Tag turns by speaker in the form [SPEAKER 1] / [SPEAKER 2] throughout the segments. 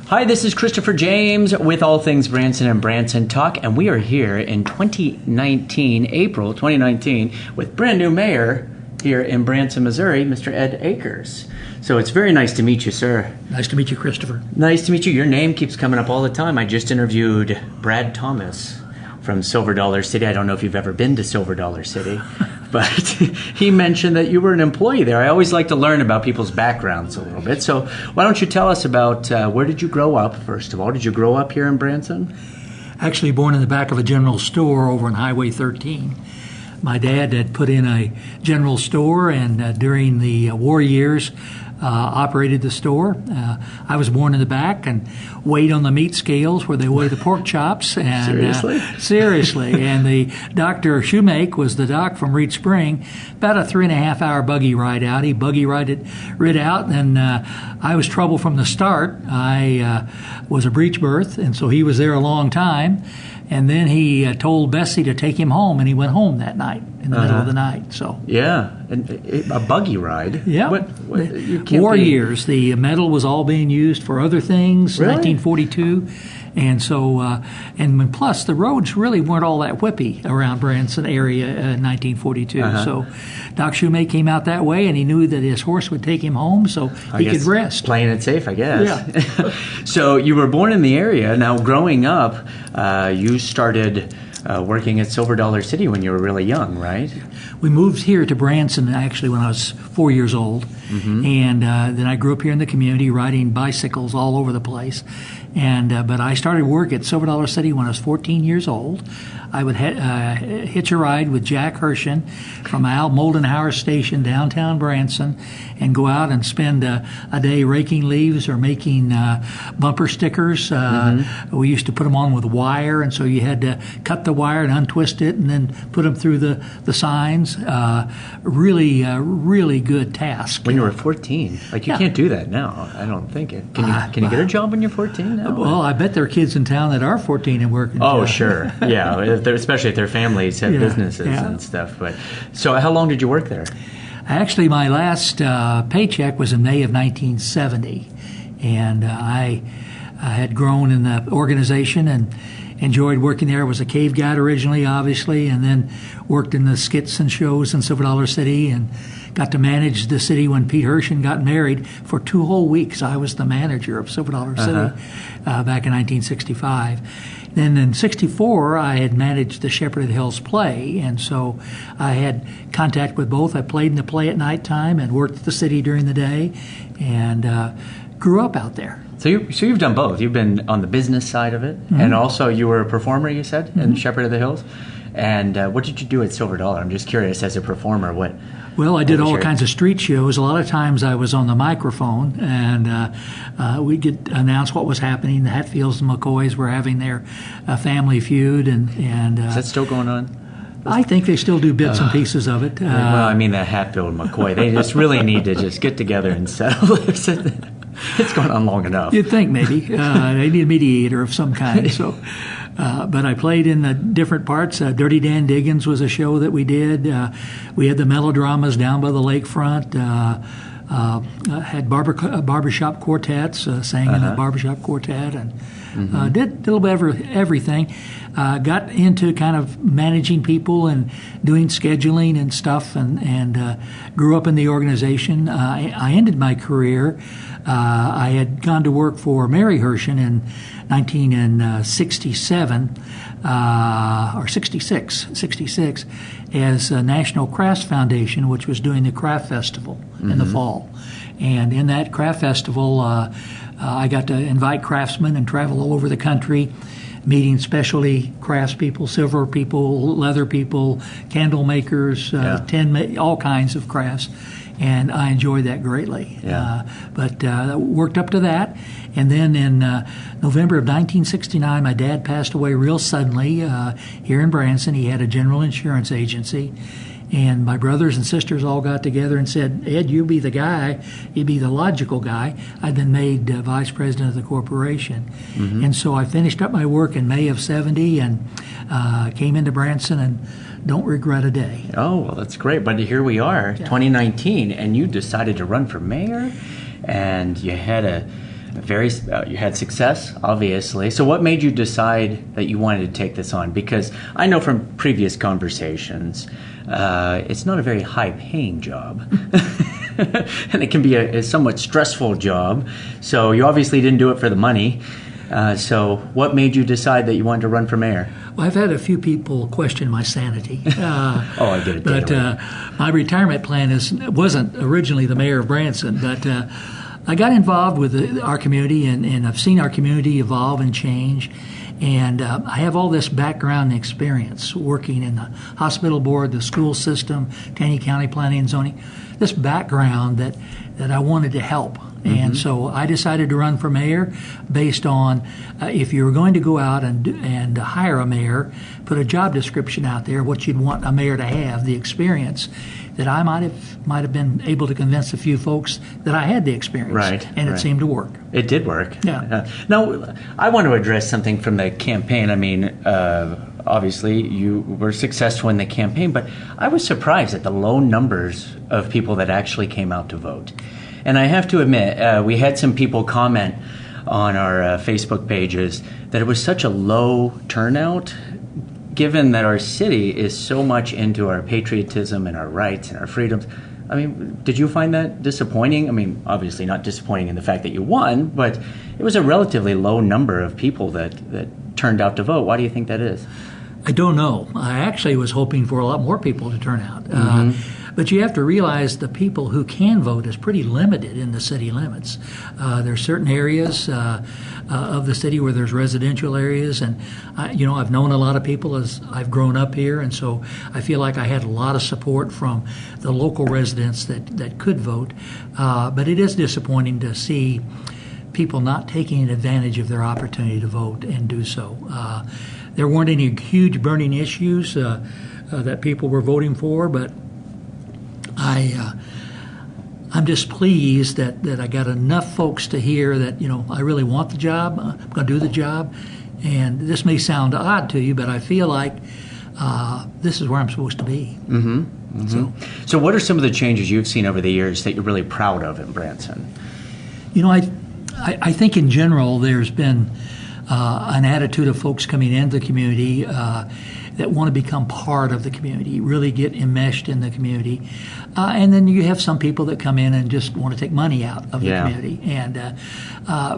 [SPEAKER 1] Hi, this is Christopher James with All Things Branson and Branson Talk, and we are here in April 2019, with brand new mayor here in Branson, Missouri, Mr. Edd Akers. So it's very nice to meet you, sir.
[SPEAKER 2] Nice to meet you, Christopher.
[SPEAKER 1] Nice to meet you. Your name keeps coming up all the time. I just interviewed Brad Thomas from Silver Dollar City. I don't know if you've ever been to Silver Dollar City, but he mentioned that you were an employee there. I always like to learn about people's backgrounds a little bit. So why don't you tell us about where did you grow up, first of all? Did you grow up here in Branson?
[SPEAKER 2] Actually born in the back of a general store over on Highway 13. My dad had put in a general store, and during the war years, operated the store. I was born in the back and weighed on the meat scales where they weigh the pork chops. And,
[SPEAKER 1] Seriously?
[SPEAKER 2] Seriously. And the Dr. Shoemake was the doc from Reed Spring. About a 3.5-hour buggy ride out. He buggy rid out, and I was trouble from the start. I was a breech birth, and so he was there a long time. And then he told Bessie to take him home, and he went home that night in the middle of the night. So
[SPEAKER 1] yeah, and a buggy ride.
[SPEAKER 2] Yeah, war years. The metal was all being used for other things.
[SPEAKER 1] Really?
[SPEAKER 2] 1942, and so and plus the roads really weren't all that whippy around Branson area in 1942. So Doc Shoemake came out that way, and he knew that his horse would take him home, so he could rest.
[SPEAKER 1] Playing it safe, I guess.
[SPEAKER 2] Yeah.
[SPEAKER 1] So you were born in the area. Now, growing up, you started working at Silver Dollar City when you were really young, right?
[SPEAKER 2] We moved here to Branson actually when I was 4 years old, and then I grew up here in the community riding bicycles all over the place. And but I started work at Silver Dollar City when I was 14 years old. I would hitch a ride with Jack Hershen from Al Moldenhauer Station downtown Branson, and go out and spend a day raking leaves or making bumper stickers. We used to put them on with wire, and so you had to cut the wire and untwist it, and then put them through the signs. Really good task.
[SPEAKER 1] When you were 14, like you can't do that now. I don't think it. Can you get a job when you're 14 now?
[SPEAKER 2] Well, I bet there are kids in town that are 14 and working.
[SPEAKER 1] Oh, sure. Yeah, especially if their families have businesses and stuff. But so, how long did you work there?
[SPEAKER 2] Actually, my last paycheck was in May of 1970, and I had grown in the organization and enjoyed working there. I was a cave guide originally, obviously, and then worked in the skits and shows in Silver Dollar City, and got to manage the city when Pete Hershen got married for 2 whole weeks. I was the manager of Silver Dollar City back in 1965. Then in 64, I had managed the Shepherd of the Hills play, and so I had contact with both. I played in the play at nighttime and worked at the city during the day, and grew up out there.
[SPEAKER 1] So you've done both. You've been on the business side of it, and also you were a performer, you said, in Shepherd of the Hills. And what did you do at Silver Dollar? I'm just curious, as a performer, what...
[SPEAKER 2] Well, I did all kinds of street shows. A lot of times I was on the microphone, and we'd announce what was happening. The Hatfields and McCoys were having their family feud, and
[SPEAKER 1] is that still going on?
[SPEAKER 2] I think they still do bits and pieces of it.
[SPEAKER 1] Well, I mean, the Hatfield and McCoy, they just really need to just get together and settle it. It's gone on long enough.
[SPEAKER 2] You'd think maybe. They need a mediator of some kind. So, but I played in the different parts. Dirty Dan Diggins was a show that we did. We had the melodramas down by the lakefront. Had barbershop quartets, sang in the barbershop quartet, and did a little bit of everything. Got into kind of managing people and doing scheduling and stuff, and grew up in the organization. I ended my career. I had gone to work for Mary Hershen in 1967 or 66 as a National Crafts Foundation, which was doing the craft festival in the fall. And in that craft festival, I got to invite craftsmen and travel all over the country, meeting specialty crafts people, silver people, leather people, candle makers, all kinds of crafts. And I enjoyed that greatly. But worked up to that. And then in November of 1969, my dad passed away real suddenly here in Branson. He had a general insurance agency. And my brothers and sisters all got together and said, Ed, you'll be the guy. You'd be the logical guy. I'd been made vice president of the corporation. And so I finished up my work in May of 70 and came into Branson and don't regret a day.
[SPEAKER 1] Oh, well, that's great. But here we are, 2019, and you decided to run for mayor, and you had you had success, obviously. So what made you decide that you wanted to take this on? Because I know from previous conversations, it's not a very high-paying job. And it can be a somewhat stressful job. So you obviously didn't do it for the money. So what made you decide that you wanted to run for mayor?
[SPEAKER 2] Well, I've had a few people question my sanity.
[SPEAKER 1] I get it.
[SPEAKER 2] But my retirement plan wasn't originally the mayor of Branson, but I got involved with our community, and I've seen our community evolve and change. And I have all this background and experience working in the hospital board, the school system, Taney County Planning and Zoning, this background that I wanted to help. And so I decided to run for mayor based on if you were going to go out and hire a mayor, put a job description out there, what you'd want a mayor to have, the experience, that I might have been able to convince a few folks that I had the experience.
[SPEAKER 1] Right.
[SPEAKER 2] And it seemed to work.
[SPEAKER 1] It did work.
[SPEAKER 2] Yeah.
[SPEAKER 1] Now, I want to address something from the campaign. I mean, obviously, you were successful in the campaign, but I was surprised at the low numbers of people that actually came out to vote. And I have to admit, we had some people comment on our Facebook pages that it was such a low turnout, given that our city is so much into our patriotism and our rights and our freedoms. I mean, did you find that disappointing? I mean, obviously not disappointing in the fact that you won, but it was a relatively low number of people that turned out to vote. Why do you think that is?
[SPEAKER 2] I don't know. I actually was hoping for a lot more people to turn out. But you have to realize the people who can vote is pretty limited in the city limits. There are certain areas of the city where there's residential areas, and I've known a lot of people as I've grown up here, and so I feel like I had a lot of support from the local residents that could vote. But it is disappointing to see people not taking advantage of their opportunity to vote and do so. There weren't any huge burning issues that people were voting for, but I'm just pleased that I got enough folks to hear that, I really want the job, I'm going to do the job. And this may sound odd to you, but I feel like this is where I'm supposed to be.
[SPEAKER 1] So what are some of the changes you've seen over the years that you're really proud of in Branson?
[SPEAKER 2] I think in general there's been an attitude of folks coming into the community that want to become part of the community, really get enmeshed in the community. And then you have some people that come in and just want to take money out of the community. And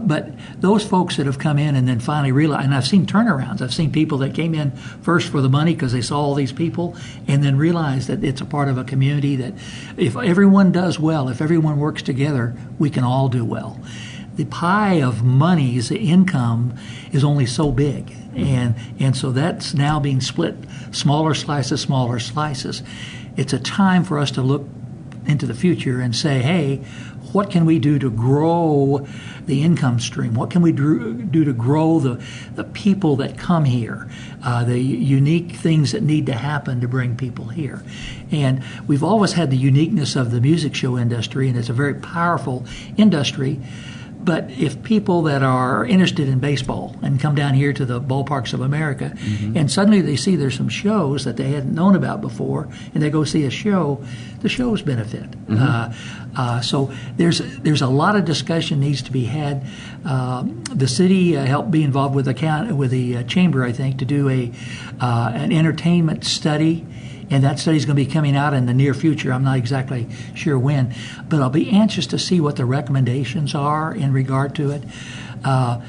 [SPEAKER 2] but those folks that have come in and then finally realize, and I've seen turnarounds. I've seen people that came in first for the money because they saw all these people and then realized that it's a part of a community that if everyone does well, if everyone works together, we can all do well. The pie of monies, the income, is only so big. And so that's now being split smaller slices. It's a time for us to look into the future and say, hey, what can we do to grow the income stream? What can we do to grow the people that come here, the unique things that need to happen to bring people here? And we've always had the uniqueness of the music show industry, and it's a very powerful industry. But if people that are interested in baseball and come down here to the ballparks of America and suddenly they see there's some shows that they hadn't known about before and they go see a show, the shows benefit. So there's a lot of discussion needs to be had. The city helped be involved with the chamber, I think, to do an entertainment study. And that study's going to be coming out in the near future. I'm not exactly sure when, but I'll be anxious to see what the recommendations are in regard to it. I'm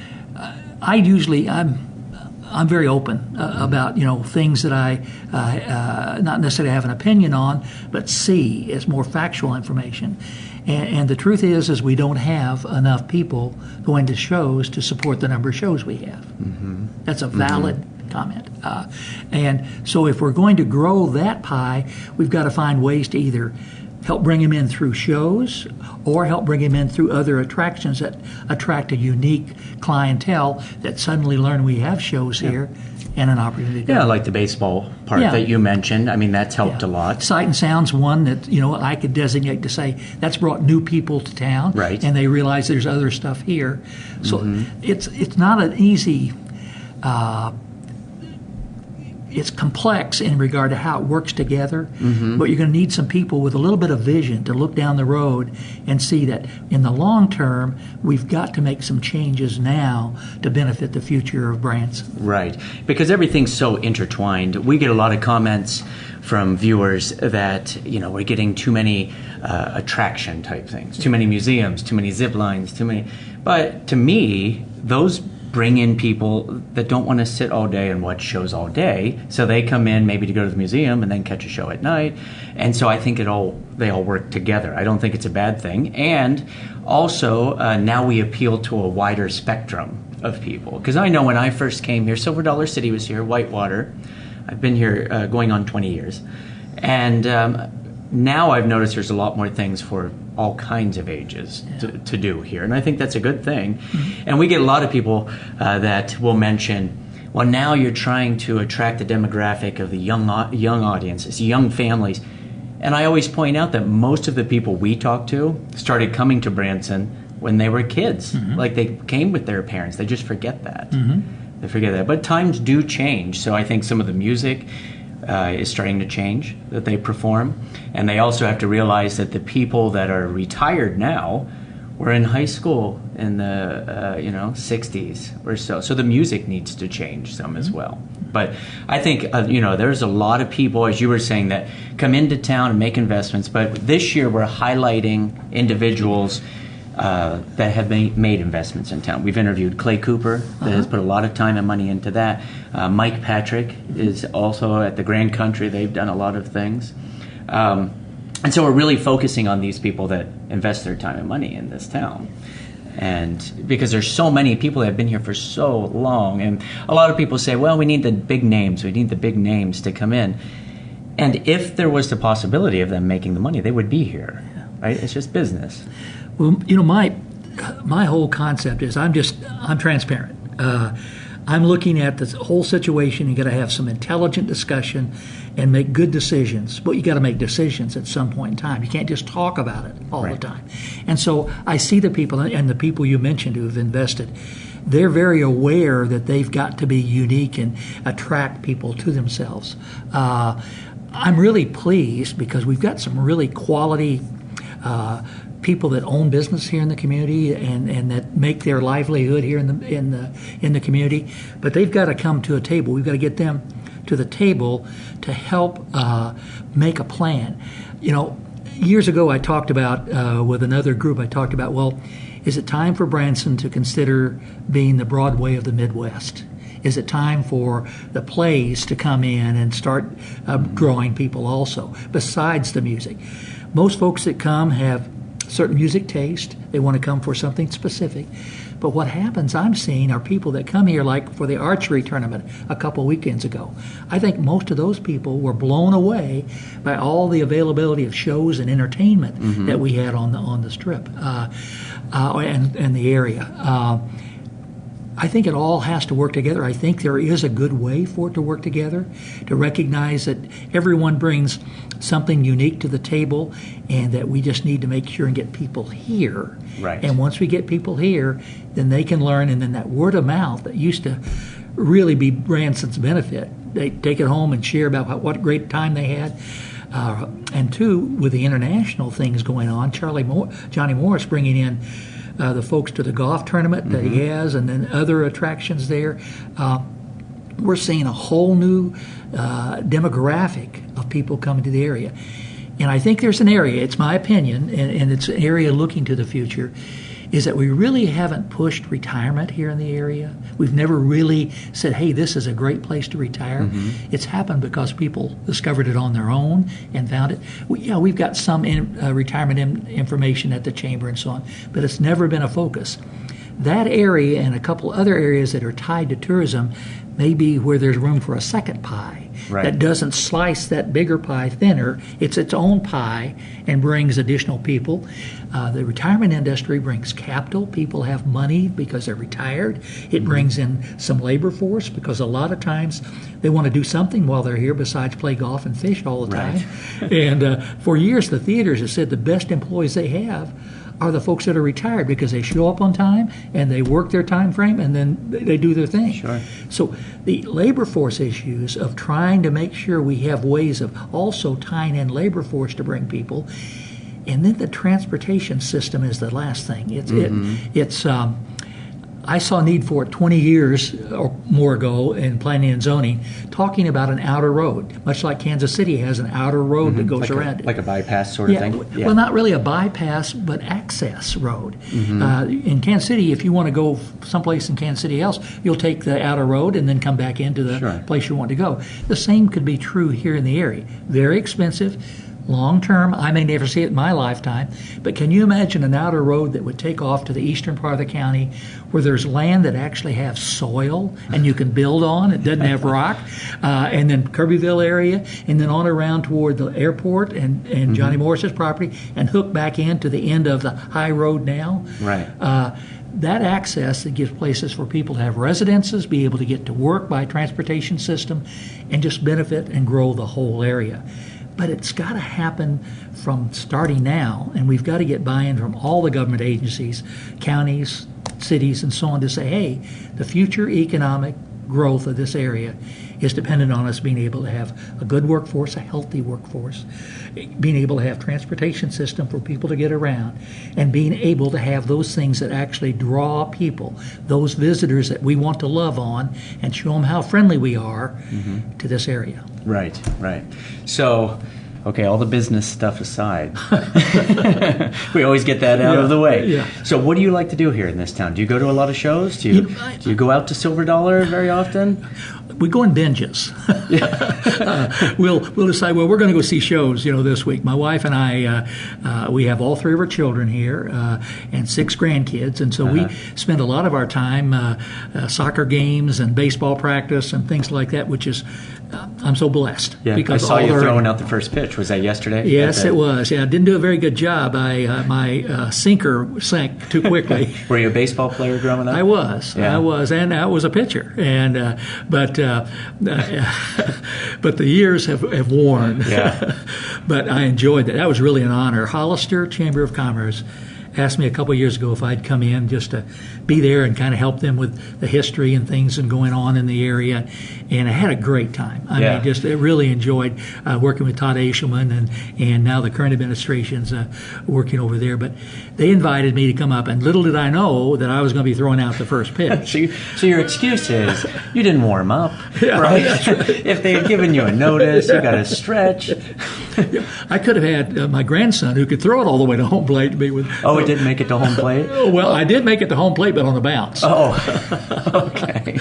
[SPEAKER 2] very open about things that I not necessarily have an opinion on, but see as more factual information. And the truth is we don't have enough people going to shows to support the number of shows we have. That's a valid comment. And so if we're going to grow that pie, we've got to find ways to either help bring them in through shows or help bring them in through other attractions that attract a unique clientele that suddenly learn we have shows here and an opportunity to
[SPEAKER 1] like the baseball part that you mentioned. I mean, that's helped a lot.
[SPEAKER 2] Sight and Sound's one that, I could designate to say that's brought new people to town.
[SPEAKER 1] Right.
[SPEAKER 2] And they realize there's other stuff here. So it's not an easy it's complex in regard to how it works together, but you're going to need some people with a little bit of vision to look down the road and see that in the long term, we've got to make some changes now to benefit the future of Branson.
[SPEAKER 1] Right, because everything's so intertwined. We get a lot of comments from viewers that, we're getting too many attraction type things, too many museums, too many zip lines, too many. But to me, those bring in people that don't want to sit all day and watch shows all day. So they come in maybe to go to the museum and then catch a show at night. And so I think they all work together. I don't think it's a bad thing. And also now we appeal to a wider spectrum of people. Because I know when I first came here, Silver Dollar City was here, Whitewater. I've been here going on 20 years. And now I've noticed there's a lot more things for all kinds of ages to do here. And I think that's a good thing. And we get a lot of people that will mention, well, now you're trying to attract the demographic of the young audiences, young families. And I always point out that most of the people we talk to started coming to Branson when they were kids. Like they came with their parents. They just forget that. They forget that. But times do change. So I think some of the music is starting to change that they perform. And they also have to realize that the people that are retired now were in high school in the 60s or so. So the music needs to change some as well. But I think, there's a lot of people, as you were saying, that come into town and make investments. But this year we're highlighting individuals that have made investments in town. We've interviewed Clay Cooper, that has put a lot of time and money into that. Mike Patrick is also at the Grand Country. They've done a lot of things. And so we're really focusing on these people that invest their time and money in this town. And because there's so many people that have been here for so long, and a lot of people say, well, we need the big names. We need the big names to come in. And if there was the possibility of them making the money, they would be here, right? It's just business.
[SPEAKER 2] Well, my whole concept is I'm transparent. I'm looking at the whole situation. You got to have some intelligent discussion and make good decisions. But you got to make decisions at some point in time. You can't just talk about it all the time. And so I see the people, and the people you mentioned who have invested, they're very aware that they've got to be unique and attract people to themselves. I'm really pleased because we've got some really quality people that own business here in the community and that make their livelihood here in the community, but they've got to come to a table. We've got to get them to the table to help make a plan. Years ago I talked about with another group. I talked about, well, is it time for Branson to consider being the Broadway of the Midwest? Is it time for the plays to come in and start drawing people also besides the music? Most folks that come have certain music taste. They want to come for something specific. But what happens, I'm seeing, are people that come here like for the archery tournament a couple weekends ago. I think most of those people were blown away by all the availability of shows and entertainment that we had on the strip and the area. I think it all has to work together. I think there is a good way for it to work together, to recognize that everyone brings something unique to the table and that we just need to make sure and get people here.
[SPEAKER 1] Right.
[SPEAKER 2] And once we get people here, then they can learn, and then that word of mouth that used to really be Branson's benefit, they take it home and share about what a great time they had. And two, with the international things going on, Johnny Morris bringing in the folks to the golf tournament that he has, and then other attractions there. We're seeing a whole new demographic of people coming to the area. And I think there's an area, it's my opinion, and it's an area looking to the future, is that we really haven't pushed retirement here in the area. We've never really said, hey, this is a great place to retire. It's happened because people discovered it on their own and found it. We've got some retirement information at the chamber and so on, but it's never been a focus. That area and a couple other areas that are tied to tourism may be where there's room for a second pie that doesn't slice that bigger pie thinner. It's its own pie and brings additional people. The retirement industry brings capital. People have money because they're retired. It brings in some labor force because a lot of times they want to do something while they're here besides play golf and fish all the time. And for years, the theaters have said the best employees they have are the folks that are retired because they show up on time and they work their time frame and then they do their thing.
[SPEAKER 1] Sure.
[SPEAKER 2] So the labor force issues of trying to make sure we have ways of also tying in labor force to bring people, and then the transportation system is the last thing. I saw a need for it 20 years or more ago in planning and zoning, talking about an outer road, much like Kansas City has an outer road that goes around it.
[SPEAKER 1] Like a bypass sort of thing?
[SPEAKER 2] Yeah. Well, not really a bypass, but access road. In Kansas City, if you want to go someplace in Kansas City else, you'll take the outer road and then come back into the place you want to go. The same could be true here in the area. Very expensive. Long term, I may never see it in my lifetime, but can you imagine an outer road that would take off to the eastern part of the county where there's land that actually has soil and you can build on, it doesn't have rock, and then Kirbyville area, and then on around toward the airport and Johnny Morris's property, and hook back into the end of the high road now?
[SPEAKER 1] Right.
[SPEAKER 2] That access that gives places for people to have residences, be able to get to work by transportation system, and just benefit and grow the whole area. But it's got to happen from starting now, and we've got to get buy-in from all the government agencies, counties, cities, and so on to say, hey, the future economic growth of this area is dependent on us being able to have a good workforce, a healthy workforce, being able to have transportation system for people to get around, and being able to have those things that actually draw people, those visitors that we want to love on and show them how friendly we are to this area.
[SPEAKER 1] Right. So, okay, all the business stuff aside, we always get that out of the way.
[SPEAKER 2] Yeah.
[SPEAKER 1] So what do you like to do here in this town? Do you go to a lot of shows? Do you go out to Silver Dollar very often?
[SPEAKER 2] We go in binges. We'll decide, well, we're going to go see shows, this week. My wife and I, we have all three of our children here and 6 grandkids, and so we spend a lot of our time soccer games and baseball practice and things like that, which is I'm so blessed.
[SPEAKER 1] Yeah, because I saw you throwing out the first pitch. Was that yesterday?
[SPEAKER 2] Yes, it was. Yeah, I didn't do a very good job. My sinker sank too quickly.
[SPEAKER 1] Were you a baseball player growing up?
[SPEAKER 2] I was, and I was a pitcher. And but the years have worn.
[SPEAKER 1] Yeah.
[SPEAKER 2] But I enjoyed that. That was really an honor. Hollister Chamber of Commerce asked me a couple of years ago if I'd come in just to be there and kind of help them with the history and things and going on in the area. And I had a great time. I mean, just really enjoyed working with Todd Ashelman and now the current administration's working over there. But they invited me to come up, and little did I know that I was going to be throwing out the first pitch.
[SPEAKER 1] So your excuse is you didn't warm up, right?
[SPEAKER 2] That's right.
[SPEAKER 1] If they had given you a notice, you got to stretch.
[SPEAKER 2] I could have had my grandson who could throw it all the way to home plate to be with.
[SPEAKER 1] Oh, it didn't make it to home plate?
[SPEAKER 2] Well, I did make it to home plate, but on the bounce.
[SPEAKER 1] Oh, okay.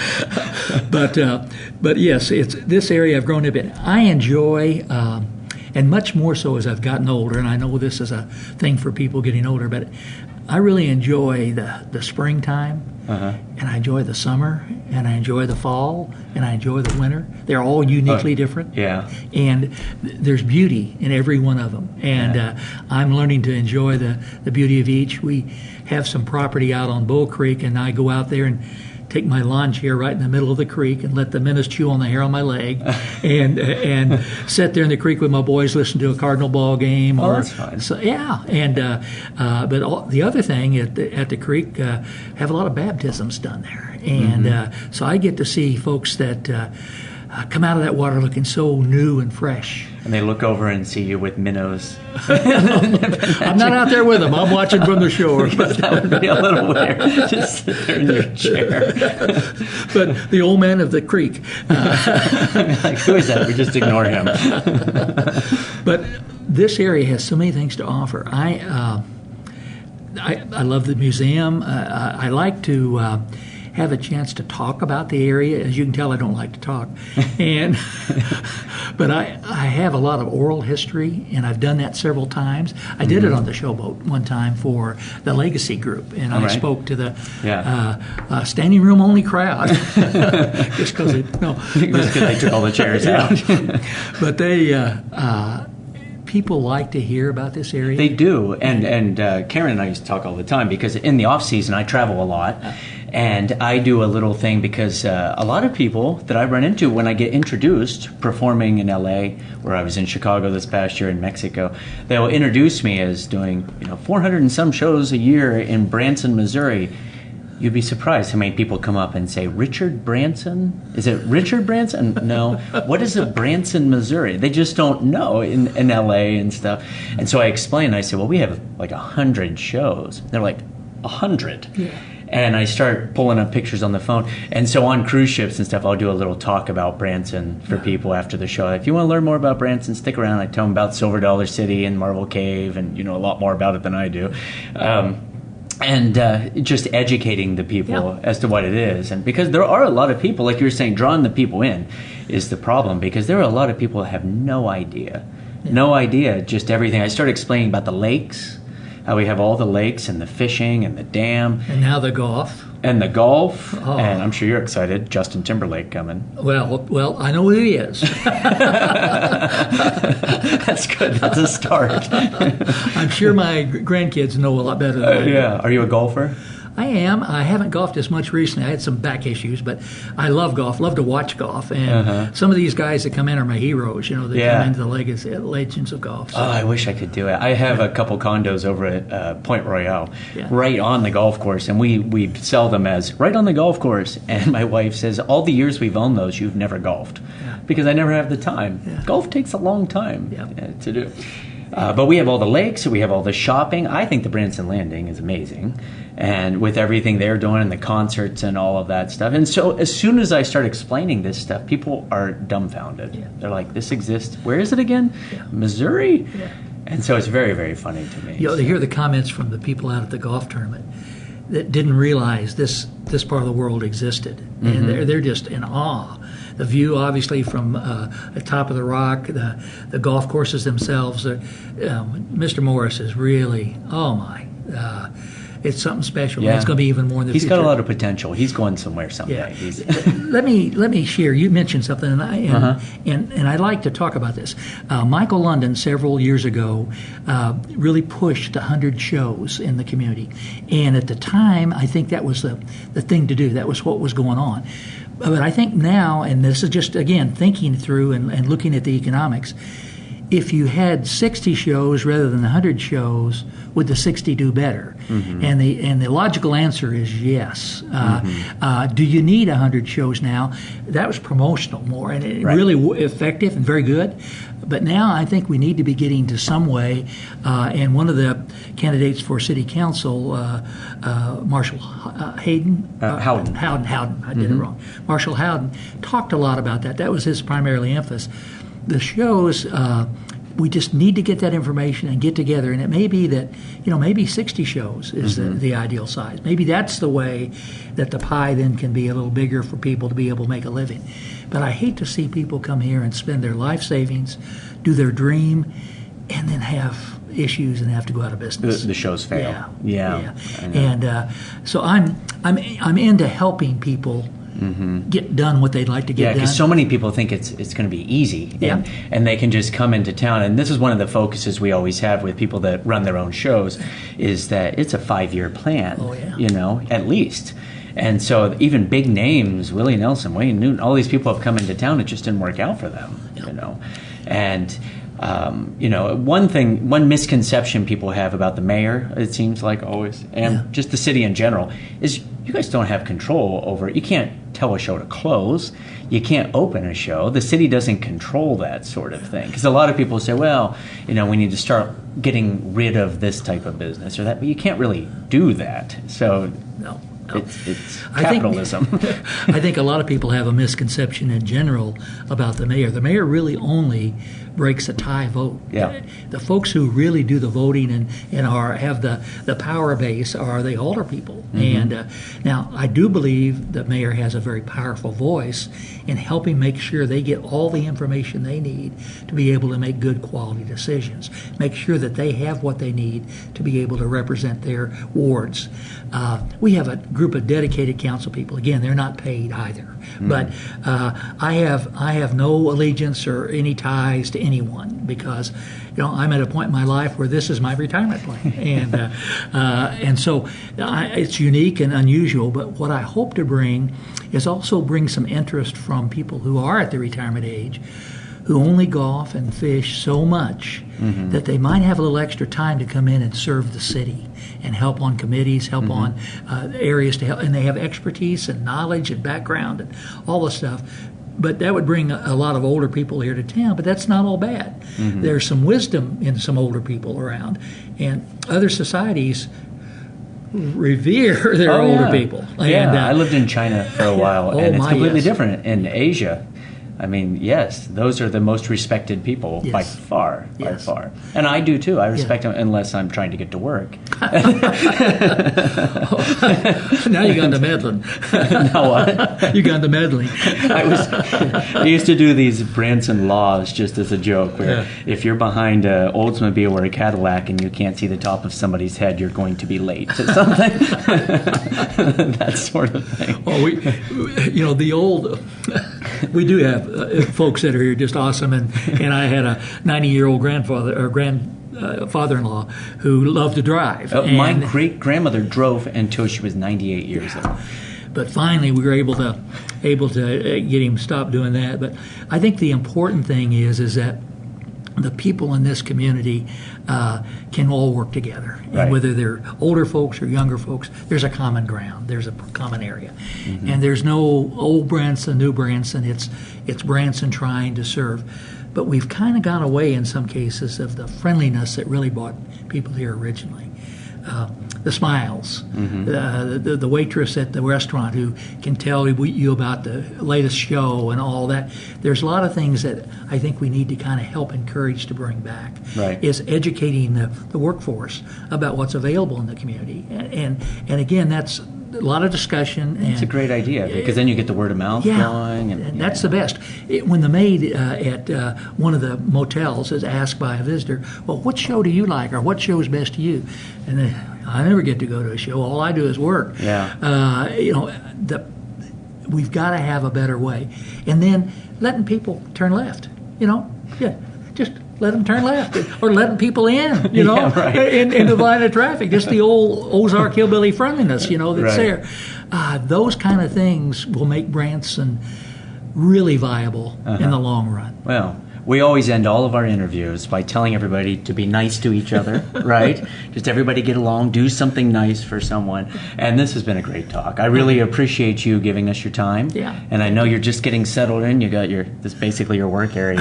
[SPEAKER 2] But yes, it's this area I've grown up in. I enjoy, and much more so as I've gotten older, and I know this is a thing for people getting older, but I really enjoy the springtime, and I enjoy the summer, and I enjoy the fall, and I enjoy the winter. They're all uniquely different.
[SPEAKER 1] Yeah.
[SPEAKER 2] And there's beauty in every one of them. And I'm learning to enjoy the beauty of each. We have some property out on Bull Creek, and I go out there and take my lawn chair right in the middle of the creek and let the minnows chew on the hair on my leg, and sit there in the creek with my boys, listen to a Cardinal ball game.
[SPEAKER 1] That's fine.
[SPEAKER 2] So, yeah, and but the other thing at the creek have a lot of baptisms done there, and so I get to see folks that come out of that water looking so new and fresh.
[SPEAKER 1] And they look over and see you with minnows.
[SPEAKER 2] I'm not out there with them. I'm watching from the shore.
[SPEAKER 1] But that would be a little weird. Just sit there in your chair.
[SPEAKER 2] But the old man of the creek.
[SPEAKER 1] Like, who is that? We just ignore him.
[SPEAKER 2] But this area has so many things to offer. I love the museum. I like to have a chance to talk about the area. As you can tell, I don't like to talk. But I have a lot of oral history, and I've done that several times. I did it on the showboat one time for the Legacy Group, and I spoke to the standing room only crowd. Just because
[SPEAKER 1] they took all the chairs out.
[SPEAKER 2] But people like to hear about this area.
[SPEAKER 1] They do, and Karen and I used to talk all the time because in the off season I travel a lot, and I do a little thing because a lot of people that I run into when I get introduced performing in LA, or I was in Chicago this past year, in Mexico, they'll introduce me as doing 400 and some shows a year in Branson, Missouri. You'd be surprised how many people come up and say, Richard Branson? Is it Richard Branson? No. What is a Branson, Missouri? They just don't know in LA and stuff. And so I explained, I said, well, we have like 100 shows. They're like, 100? Yeah. And I start pulling up pictures on the phone. And so on cruise ships and stuff, I'll do a little talk about Branson for people after the show. If you want to learn more about Branson, stick around. I tell them about Silver Dollar City and Marble Cave, and you know a lot more about it than I do. Just educating the people as to what it is. And because there are a lot of people, like you were saying, drawing the people in is the problem, because there are a lot of people that have no idea. No idea, just everything. I started explaining about the lakes, how we have all the lakes and the fishing and the dam.
[SPEAKER 2] And now the golf.
[SPEAKER 1] And the golf. Oh. And I'm sure you're excited. Justin Timberlake coming.
[SPEAKER 2] Well, I know who he is.
[SPEAKER 1] That's good. That's a start.
[SPEAKER 2] I'm sure my grandkids know a lot better than I do.
[SPEAKER 1] Yeah. Are you a golfer?
[SPEAKER 2] I am. I haven't golfed as much recently. I had some back issues, but I love golf, love to watch golf. And some of these guys that come in are my heroes. You know, they come into the legends of golf. So.
[SPEAKER 1] Oh, I wish I could do it. I have a couple condos over at Point Royale, right on the golf course, and we sell them as right on the golf course. And my wife says, all the years we've owned those, you've never golfed. Yeah. Because I never have the time. Yeah. Golf takes a long time to do. But we have all the lakes, we have all the shopping. I think the Branson Landing is amazing. And with everything they're doing and the concerts and all of that stuff. And so as soon as I start explaining this stuff, people are dumbfounded. Yeah. They're like, this exists. Where is it again? Yeah. Missouri? Yeah. And so it's very, very funny to me.
[SPEAKER 2] You know, to hear the comments from the people out at the golf tournament that didn't realize this part of the world existed. And they're just in awe. The view, obviously, from the top of the rock, the golf courses themselves. Mr. Morris is really, it's something special. Yeah. It's going to be even more in the future.
[SPEAKER 1] He's got a lot of potential. He's going somewhere someday.
[SPEAKER 2] Yeah. Let me share. You mentioned something, and I'd like to talk about this. Michael London, several years ago, really pushed 100 shows in the community, and at the time, I think that was the thing to do. That was what was going on. But I think now, and this is just, again, thinking through and looking at the economics, if you had 60 shows rather than 100 shows, would the 60 do better? And the logical answer is yes. Do you need 100 shows now? That was promotional more, and it really effective and very good. But now I think we need to be getting to some way, and one of the candidates for city council, Marshall Howden, I did it wrong. Marshall Howden talked a lot about that. That was his primarily emphasis. The shows, we just need to get that information and get together. And it may be that, maybe 60 shows is the ideal size. Maybe that's the way that the pie then can be a little bigger for people to be able to make a living. But I hate to see people come here and spend their life savings, do their dream, and then have issues and have to go out of business.
[SPEAKER 1] The shows fail. Yeah.
[SPEAKER 2] And so I'm into helping people get done what they'd like to get done. Yeah,
[SPEAKER 1] because so many people think it's going to be easy, and they can just come into town. And this is one of the focuses we always have with people that run their own shows, is that it's a 5-year plan, at least. And so even big names, Willie Nelson, Wayne Newton, all these people have come into town. It just didn't work out for them, And one misconception people have about the mayor, it seems like always, and just the city in general, is you guys don't have control over it. You can't tell a show to close. You can't open a show. The city doesn't control that sort of thing. Because a lot of people say, well, we need to start getting rid of this type of business or that, but you can't really do that. So
[SPEAKER 2] no.
[SPEAKER 1] It's capitalism.
[SPEAKER 2] I think a lot of people have a misconception in general about the mayor. The mayor really only breaks a tie vote.
[SPEAKER 1] Yeah.
[SPEAKER 2] The folks who really do the voting and have the power base are the older people. And now I do believe the mayor has a very powerful voice in helping make sure they get all the information they need to be able to make good quality decisions. Make sure that they have what they need to be able to represent their wards. We have a group of dedicated council people. Again, they're not paid either. But I have no allegiance or any ties to anyone because I'm at a point in my life where this is my retirement plan, and so it's unique and unusual. But what I hope to bring is also bring some interest from people who are at the retirement age, who only golf and fish so much that they might have a little extra time to come in and serve the city and help on committees, help on areas to help, and they have expertise and knowledge and background and all the stuff. But that would bring a lot of older people here to town, but that's not all bad. There's some wisdom in some older people around, and other societies revere their older people.
[SPEAKER 1] Yeah,
[SPEAKER 2] And,
[SPEAKER 1] I lived in China for a while, and it's completely
[SPEAKER 2] yes.
[SPEAKER 1] different in Asia. I mean, yes, those are the most respected people by
[SPEAKER 2] Yes.
[SPEAKER 1] far, by
[SPEAKER 2] Yes.
[SPEAKER 1] far. And I do too. I respect them unless I'm trying to get to work.
[SPEAKER 2] Now you got into meddling.
[SPEAKER 1] Now what?
[SPEAKER 2] You got into meddling.
[SPEAKER 1] I used to do these Branson Laws just as a joke, where if you're behind an Oldsmobile or a Cadillac and you can't see the top of somebody's head, you're going to be late to something. That sort of thing.
[SPEAKER 2] Well, we do have folks that are here just awesome, and I had a 90-year-old father-in-law who loved to drive.
[SPEAKER 1] My great-grandmother drove until she was 98 years old.
[SPEAKER 2] But finally, we were able to get him to stop doing that. But I think the important thing is that the people in this community can all work together.
[SPEAKER 1] Right.
[SPEAKER 2] And whether they're older folks or younger folks, there's a common ground. There's a common area. And there's no old Branson, new Branson. It's Branson trying to serve. But we've kind of gone away in some cases of the friendliness that really brought people here originally. The smiles, the waitress at the restaurant who can tell you about the latest show and all that. There's a lot of things that I think we need to kind of help encourage to bring back.
[SPEAKER 1] Right.
[SPEAKER 2] Is educating the workforce about what's available in the community. And again, that's a lot of discussion.
[SPEAKER 1] It's a great idea, because then you get the word of mouth going.
[SPEAKER 2] And that's the best. When the maid at one of the motels is asked by a visitor, well, what show do you like, or what show is best to you? And then, I never get to go to a show. All I do is work.
[SPEAKER 1] Yeah.
[SPEAKER 2] We've got to have a better way. And then letting people turn left, just let them turn left, or letting people in, in the line of traffic. Just the old Ozark hillbilly friendliness, that's there. Those kind of things will make Branson really viable in the long run.
[SPEAKER 1] Well, we always end all of our interviews by telling everybody to be nice to each other, right? Just everybody get along, do something nice for someone. And this has been a great talk. I really appreciate you giving us your time.
[SPEAKER 2] Yeah.
[SPEAKER 1] And I know you're just getting settled in. You got this basically your work area.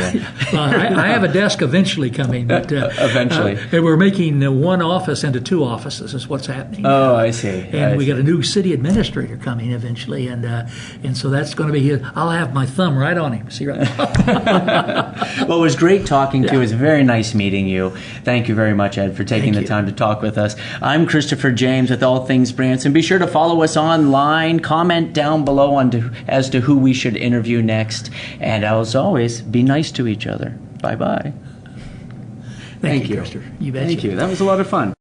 [SPEAKER 2] Well, I have a desk eventually coming, but
[SPEAKER 1] eventually.
[SPEAKER 2] And we're making one office into two offices is what's happening.
[SPEAKER 1] Oh, I see.
[SPEAKER 2] And we got a new city administrator coming eventually, and so that's going to be his. I'll have my thumb right on him. See right.
[SPEAKER 1] Well, it was great talking to you. It was very nice meeting you. Thank you very much, Ed, for taking the time to talk with us. I'm Christopher James with All Things Branson. Be sure to follow us online. Comment down below as to who we should interview next. And as always, be nice to each other. Bye-bye.
[SPEAKER 2] Thank you, Christopher. You betcha.
[SPEAKER 1] Thank you. That was a lot of fun.